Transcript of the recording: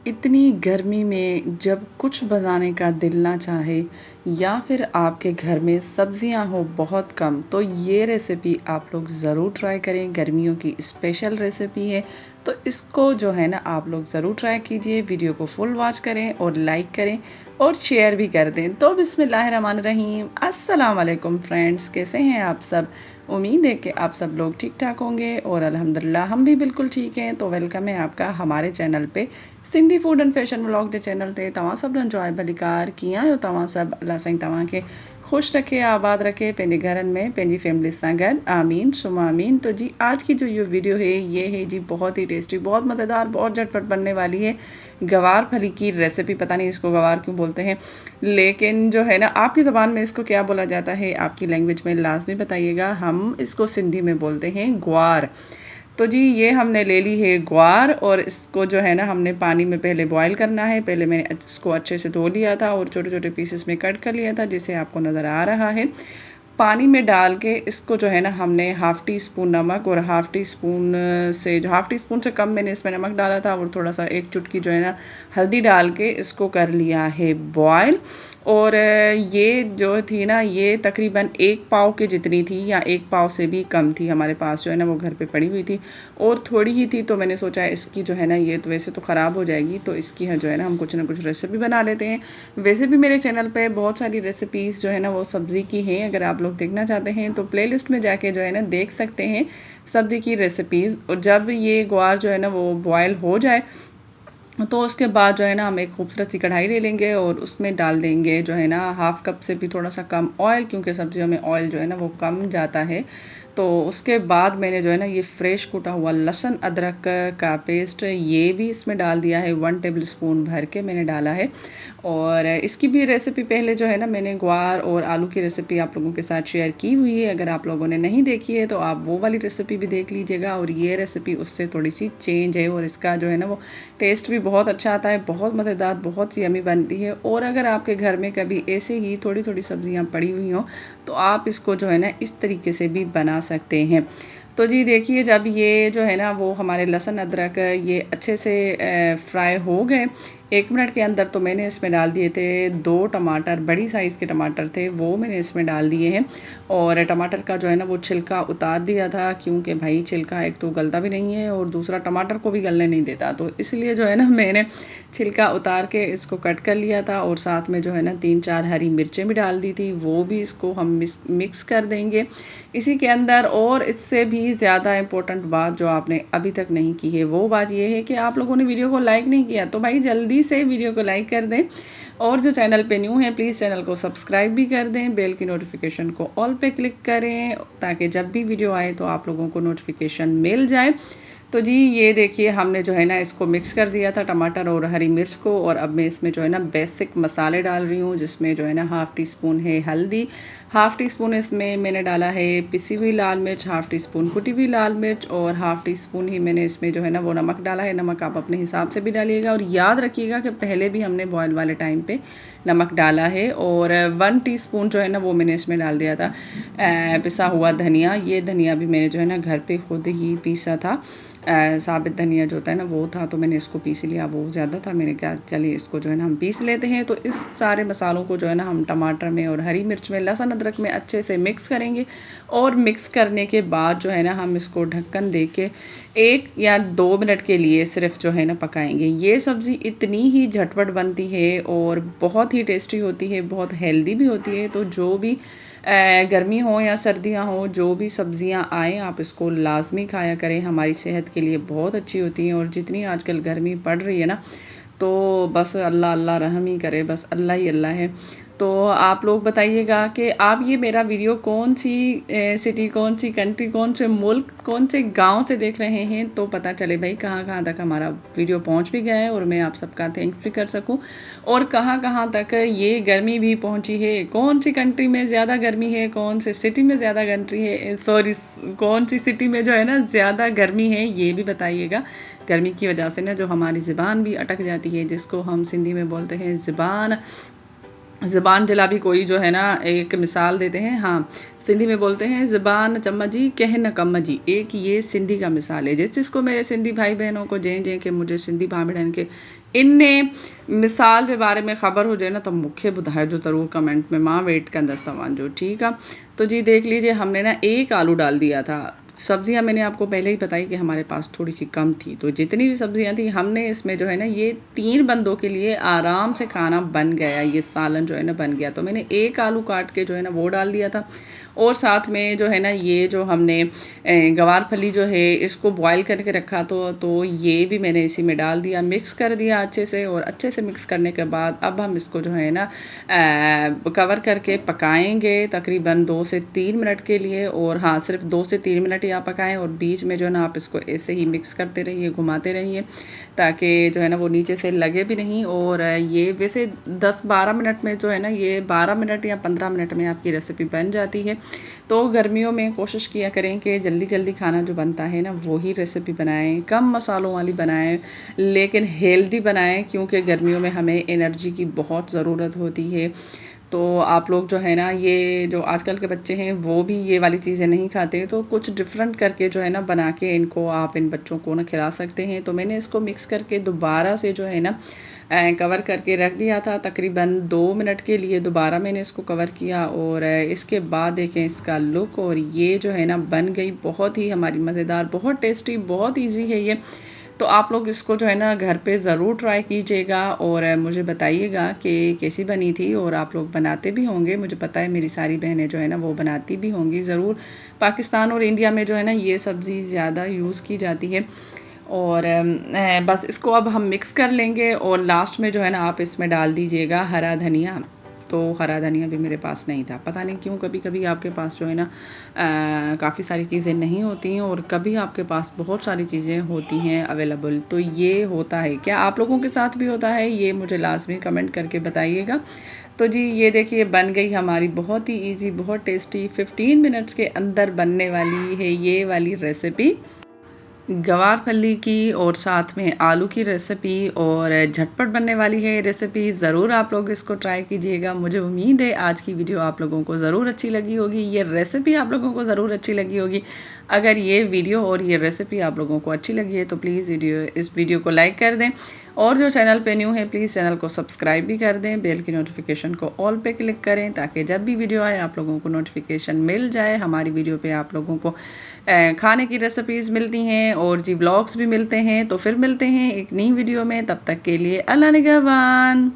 इतनी गर्मी में जब कुछ बनाने का दिल ना चाहे या फिर आपके घर में सब्जियां हो बहुत कम, तो ये रेसिपी आप लोग ज़रूर ट्राई करें। गर्मियों की स्पेशल रेसिपी है, तो इसको जो है ना आप लोग ज़रूर ट्राई कीजिए। वीडियो को फुल वॉच करें और लाइक करें और शेयर भी कर दें। तो बिस्मिल्लाहिर्रहमानिर्रहीम, अस्सलाम वालेकुम फ्रेंड्स, कैसे हैं आप सब? उम्मीद है कि आप सब लोग ठीक ठाक होंगे और अल्हम्दुलिल्लाह हम भी बिल्कुल ठीक हैं। तो वेलकम है आपका हमारे चैनल पे, Sindhi food and fashion vlog J channel ते। तव्हां सभु जो भलीकार कीअं आहियो तव्हां सभु? अल्लाह साईं तव्हांखे ख़ुशि रखे, आबाद रखे, पंहिंजे घरनि में पंहिंजी फैमिली सां गॾु। आमीन सुमा आमीन। तो जी आज की जो ये वीडियो है ये है जी बहुत ही टेस्टी, बहुत मज़ेदार, बहुत झटपट बनने वाली है गवार फली की रेसिपी। पता नहीं इसको गवार क्यों बोलते हैं, लेकिन जो है ना आपकी ज़बान में इसको क्या बोला जाता है, आपकी लैंग्वेज में लाजमी बताइएगा। हम इसको सिंधी में बोलते हैं ग्वार। तो जी ये हमने ले ली है ग्वार और इसको जो है ना हमने पानी में पहले बॉईल करना है। पहले मैंने इसको अच्छे से धो लिया था और छोटे छोटे पीसेस में कट कर लिया था, जिसे आपको नज़र आ रहा है। पानी में डाल के इसको जो है ना हमने हाफ़ टी स्पून नमक और हाफ़ टी स्पून से कम मैंने इसमें नमक डाला था और थोड़ा सा एक चुटकी जो है ना हल्दी डाल के इसको कर लिया है बॉयल। और ये जो थी ना ये तकरीबन 1 पाव के जितनी थी या 1 पाव से भी कम थी। हमारे पास जो है ना वो घर पे पड़ी हुई थी और थोड़ी ही थी, तो मैंने सोचा इसकी जो है ना ये तो वैसे तो ख़राब हो जाएगी, तो इसकी है जो है ना हम कुछ ना कुछ रेसिपी बना लेते हैं। वैसे भी मेरे चैनल पे बहुत सारी रेसिपीज़ जो है ना वो सब्ज़ी की हैं। अगर आप लोग देखना चाहते हैं तो प्लेलिस्ट में जाके जो है ना देख सकते हैं सब्ज़ी की रेसिपीज़। और जब ये ग्वार जो है ना वो बॉयल हो जाए तो उसके बाद जो है ना हम एक खूबसूरत सी कढ़ाई ले लेंगे और उसमें डाल देंगे जो है ना हाफ़ कप से भी थोड़ा सा कम ऑयल, क्योंकि सब्जियों में ऑयल जो है ना वो कम जाता है। तो उसके बाद मैंने जो है ना ये फ्रेश कूटा हुआ लहसुन अदरक का पेस्ट ये भी इसमें डाल दिया है। 1 टेबल स्पून भर के मैंने डाला है। और इसकी भी रेसिपी पहले जो है ना मैंने ग्वार और आलू की रेसिपी आप लोगों के साथ शेयर की हुई है। अगर आप लोगों ने नहीं देखी है तो आप वो वाली रेसिपी भी देख लीजिएगा। और ये रेसिपी उससे थोड़ी सी चेंज है और इसका जो है ना वो टेस्ट भी बहुत अच्छा आता है, बहुत मज़ेदार, बहुत सी यम्मी बनती है। और अगर आपके घर में कभी ऐसे ही थोड़ी थोड़ी सब्जियां पड़ी हुई हों तो आप इसको जो है ना इस तरीके से भी बना सकते हैं। तो जी देखिए जब ये जो है ना वो हमारे लहसुन अदरक ये अच्छे से फ्राई हो गए 1 मिनट के अंदर, तो मैंने इसमें डाल दिए थे 2 टमाटर, बड़ी साइज़ के टमाटर थे वो मैंने इसमें डाल दिए हैं। और टमाटर का जो है ना वो छिलका उतार दिया था, क्योंकि भाई छिलका एक तो गलता भी नहीं है और दूसरा टमाटर को भी गलने नहीं देता, तो इसलिए जो है ना मैंने छिलका उतार के इसको कट कर लिया था। और साथ में जो है ना 3-4 हरी मिर्चें भी डाल दी थी, वो भी इसको हम मिक्स कर देंगे इसी के अंदर। और इससे भी ज़्यादा इम्पोर्टेंट बात जो आपने अभी तक नहीं की है वो बात ये है कि आप लोगों ने वीडियो को लाइक नहीं किया, तो भाई जल्दी से वीडियो को लाइक कर दें। और जो चैनल पे न्यू है प्लीज़ चैनल को सब्सक्राइब भी कर दें, बेल की नोटिफिकेशन को ऑल पे क्लिक करें ताकि जब भी वीडियो आए तो आप लोगों को नोटिफिकेशन मिल जाए। तो जी ये देखिए हमने जो है ना इसको मिक्स कर दिया था टमाटर और हरी मिर्च को। और अब मैं इसमें जो है ना बेसिक मसाले डाल रही हूँ, जिसमें जो है ना हाफ़ टी स्पून है हल्दी, हाफ़ टी स्पून इसमें मैंने डाला है पिसी हुई लाल मिर्च, हाफ़ टी स्पून कुटी हुई लाल मिर्च और हाफ़ टी स्पून ही मैंने इसमें जो है ना वो नमक डाला है। नमक आप अपने हिसाब से भी डालिएगा और याद रखिएगा कि पहले भी हमने बॉयल वाले टाइम पे नमक डाला है। और 1 टीस्पून जो है ना वो मैंने इसमें डाल दिया था पिसा हुआ धनिया। ये धनिया भी मैंने जो है ना घर पे खुद ही पीसा था, साबित धनिया जो होता है ना वो था, तो मैंने इसको पीस लिया, वो ज़्यादा था, मैंने कहा चलिए इसको जो है ना हम पीस लेते हैं। तो इस सारे मसालों को जो है ना हम टमाटर में और हरी मिर्च में लहसुन अदरक में अच्छे से मिक्स करेंगे। और मिक्स करने के बाद जो है ना हम इसको ढक्कन दे के 1 या 2 मिनट के लिए सिर्फ जो है ना पकाएंगे। ये सब्ज़ी इतनी ही झटपट बनती है और बहुत ही टेस्टी होती है, बहुत हेल्दी भी होती है। तो जो भी गर्मी हो या सर्दियां हो, जो भी सब्जियां आएँ आप इसको लाजमी खाया करें, हमारी सेहत के लिए बहुत अच्छी होती हैं। और जितनी आजकल गर्मी पड़ रही है ना, तो बस अल्लाह अल्लाह रहम ही करे, बस अल्लाह ही अल्लाह है। तो आप लोग बताइएगा कि आप ये मेरा वीडियो कौन सी सिटी, कौन सी कंट्री, कौन से मुल्क, कौन से गांव से देख रहे हैं, तो पता चले भाई कहाँ कहाँ तक हमारा वीडियो पहुंच भी गया है और मैं आप सबका थैंक्स भी कर सकूं। और कहाँ कहाँ तक ये गर्मी भी पहुंची है, कौन सी कंट्री में ज़्यादा गर्मी है, कौन से सिटी में ज़्यादा कंट्री है, सॉरी कौन सी सिटी में जो है ना ज़्यादा गर्मी है, ये भी बताइएगा। गर्मी की वजह से ना जो हमारी ज़ुबान भी अटक जाती है, जिसको हम सिंधी में बोलते हैं ज़ुबान ज़बान जलाबी कोई जो है ना एक मिसाल देते हैं, हाँ, सिंधी में बोलते हैं ज़बान चम्मची कह न कम्मजी, एक ये सिंधी का मिसाल है। जिस जिसको मेरे सिंधी भाई बहनों को जंहिं जंहिं खे मुंहिंजे सिंधी भाउ भेणनि खे इन मिसाल जे बारे में ख़बर हुजे न त मूंखे ॿुधाइजो ज़रूर कमेंट में, मां वेट कंदसि तव्हांजो, ठीकु आहे। तो जी देख लीजिए हमने ना एक आलू डाल दिया था। सब्जियां मैंने आपको पहले ही बताई कि हमारे पास थोड़ी सी कम थी, तो जितनी भी सब्जियां थी हमने इसमें जो है ना ये 3 बंदों के लिए आराम से खाना बन गया, ये सालन जो है ना बन गया। तो मैंने एक आलू काट के जो है ना वो डाल दिया था, और साथ में जो है ना ये जो हमने गवार फली जो है इसको बॉयल करके रखा, तो ये भी मैंने इसी में डाल दिया, मिक्स कर दिया अच्छे से। और अच्छे से मिक्स करने के बाद अब हम इसको जो है ना कवर करके पकाएंगे तकरीबन 2 से 3 मिनट के लिए। और हाँ, सिर्फ 2 से 3 मिनट ही आप पकाएं, और बीच में जो है ना आप इसको ऐसे ही मिक्स करते रहिए, घुमाते रहिए, ताकि जो है ना वो नीचे से लगे भी नहीं। और ये वैसे 10-12 मिनट में जो है ना, ये 12 मिनट या 15 मिनट में आपकी रेसिपी बन जाती है। तो गर्मियों में कोशिश किया करें कि जल्दी जल्दी खाना जो बनता है ना वही रेसिपी बनाएं, कम मसालों वाली बनाएं, लेकिन हेल्दी बनाएं, क्योंकि गर्मियों में हमें एनर्जी की बहुत ज़रूरत होती है। तो आप लोग जो है ना, ये जो आजकल के बच्चे हैं वो भी ये वाली चीज़ें नहीं खाते, तो कुछ डिफरेंट करके जो है ना बना के इनको आप इन बच्चों को ना खिला सकते हैं। तो मैंने इसको मिक्स करके दोबारा से जो है ना कवर करके रख दिया था तकरीबन 2 मिनट के लिए। दोबारा मैंने इसको कवर किया, और इसके बाद देखें इसका लुक, और ये जो है ना बन गई बहुत ही हमारी मज़ेदार, बहुत टेस्टी, बहुत ईजी है ये। तो आप लोग इसको जो है ना घर पे ज़रूर ट्राई कीजिएगा, और मुझे बताइएगा कि कैसी बनी थी। और आप लोग बनाते भी होंगे, मुझे पता है मेरी सारी बहनें जो है ना वो बनाती भी होंगी ज़रूर। पाकिस्तान और इंडिया में जो है ना ये सब्ज़ी ज़्यादा यूज़ की जाती है। और बस इसको अब हम मिक्स कर लेंगे, और लास्ट में जो है ना आप इसमें डाल दीजिएगा हरा धनिया। तो हरा धनिया भी मेरे पास नहीं था, पता नहीं क्यों, कभी कभी आपके पास जो है ना काफ़ी सारी चीज़ें नहीं होती हैं, और कभी आपके पास बहुत सारी चीज़ें होती हैं अवेलेबल। तो ये होता है, क्या आप लोगों के साथ भी होता है? ये मुझे लास्ट में कमेंट करके बताइएगा। तो जी ये देखिए बन गई हमारी बहुत ही इजी, बहुत टेस्टी, 15 मिनट्स के अंदर बनने वाली है ये वाली रेसिपी, गवार फली की और साथ में आलू की रेसिपी। और झटपट बनने वाली है ये रेसिपी, ज़रूर आप लोग इसको ट्राई कीजिएगा। मुझे उम्मीद है आज की वीडियो आप लोगों को ज़रूर अच्छी लगी होगी, ये रेसिपी आप लोगों को ज़रूर अच्छी लगी होगी। अगर ये वीडियो और ये रेसिपी आप लोगों को अच्छी लगी है तो प्लीज़ इस वीडियो को लाइक कर दें, और जो चैनल पे न्यू है प्लीज़ चैनल को सब्सक्राइब भी कर दें, बेल की नोटिफिकेशन को ऑल पे क्लिक करें, ताकि जब भी वीडियो आए आप लोगों को नोटिफिकेशन मिल जाए। हमारी वीडियो पे आप लोगों को खाने की रेसिपीज़ मिलती हैं, और जी ब्लॉग्स भी मिलते हैं। तो फिर मिलते हैं एक नई वीडियो में, तब तक के लिए अल्लाह निगहबान।